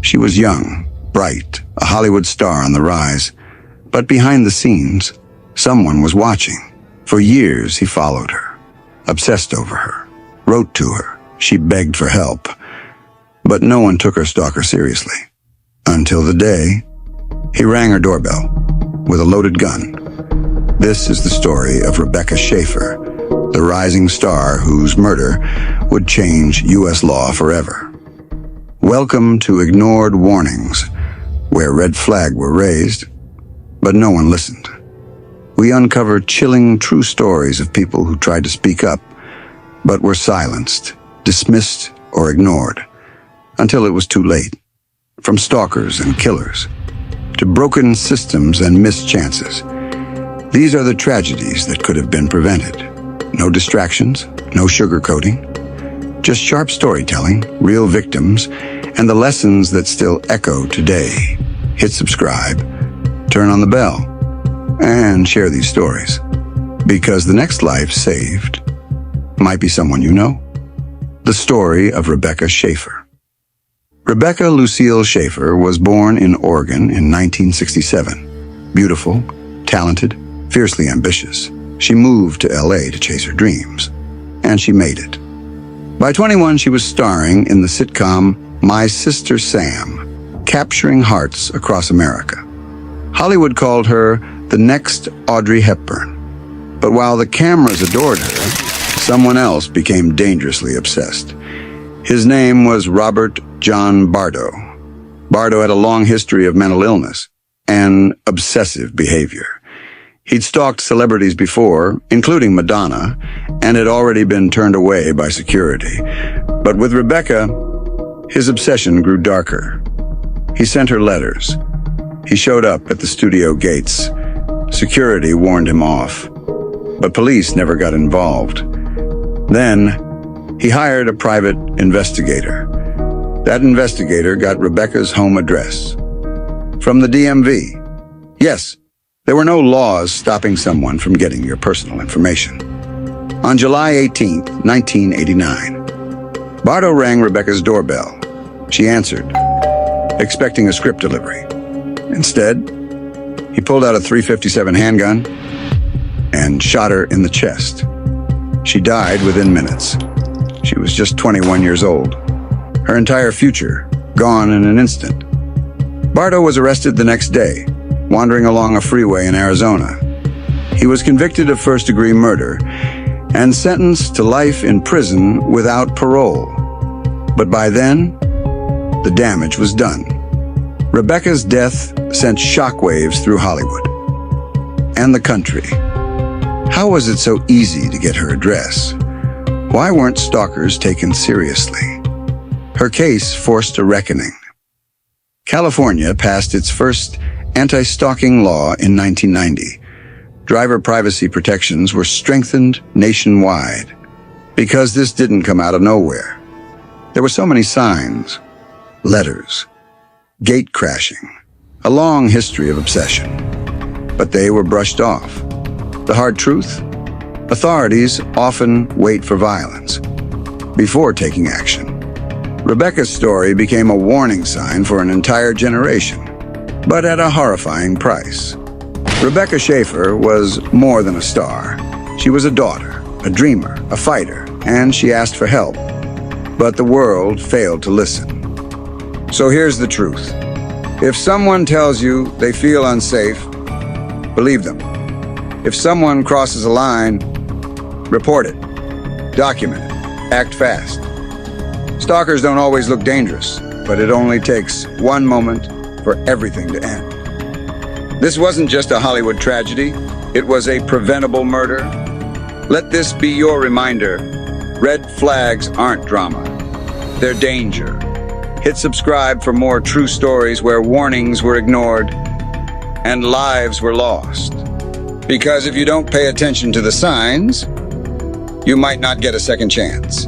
She was young, bright, a Hollywood star on the rise. But behind the scenes, someone was watching. For years, he followed her, obsessed over her, wrote to her. She begged for help. But no one took her stalker seriously. Until the day he rang her doorbell with a loaded gun. This is the story of Rebecca Schaeffer, the rising star whose murder would change U.S. law forever. Welcome to Ignored Warnings, where red flags were raised, but no one listened. We uncover chilling true stories of people who tried to speak up, but were silenced, dismissed, or ignored, until it was too late. From stalkers and killers, to broken systems and missed chances. These are the tragedies that could have been prevented. No distractions, no sugarcoating, just sharp storytelling, real victims, and the lessons that still echo today. Hit subscribe, turn on the bell, and share these stories. Because the next life saved might be someone you know. The story of Rebecca Schaeffer. Rebecca Lucille Schaeffer was born in Oregon in 1967. Beautiful, talented, fiercely ambitious. She moved to LA to chase her dreams, and she made it. By 21, she was starring in the sitcom My Sister Sam, capturing hearts across America. Hollywood called her the next Audrey Hepburn. But while the cameras adored her, someone else became dangerously obsessed. His name was Robert John Bardo. Bardo had a long history of mental illness and obsessive behavior. He'd stalked celebrities before, including Madonna, and had already been turned away by security. But with Rebecca, his obsession grew darker. He sent her letters. He showed up at the studio gates. Security warned him off, but police never got involved. Then, he hired a private investigator. That investigator got Rebecca's home address. From the DMV. Yes, there were no laws stopping someone from getting your personal information. On July 18, 1989, Bardo rang Rebecca's doorbell. She answered, expecting a script delivery. Instead, he pulled out a .357 handgun and shot her in the chest. She died within minutes. She was just 21 years old. Her entire future gone in an instant. Bardo was arrested the next day, wandering along a freeway in Arizona. He was convicted of first-degree murder and sentenced to life in prison without parole. But by then, the damage was done. Rebecca's death sent shockwaves through Hollywood and the country. How was it so easy to get her address? Why weren't stalkers taken seriously? Her case forced a reckoning. California passed its first anti-stalking law in 1990. Driver privacy protections were strengthened nationwide. Because this didn't come out of nowhere. There were so many signs, letters, gate crashing, a long history of obsession. But they were brushed off. The hard truth? Authorities often wait for violence before taking action. Rebecca's story became a warning sign for an entire generation, but at a horrifying price. Rebecca Schaeffer was more than a star. She was a daughter, a dreamer, a fighter, and she asked for help. But the world failed to listen. So here's the truth. If someone tells you they feel unsafe, believe them. If someone crosses a line, report it, document it, act fast. Stalkers don't always look dangerous, but it only takes one moment for everything to end. This wasn't just a Hollywood tragedy, it was a preventable murder. Let this be your reminder. Red flags aren't drama, they're danger. Hit subscribe for more true stories where warnings were ignored and lives were lost. Because if you don't pay attention to the signs, you might not get a second chance.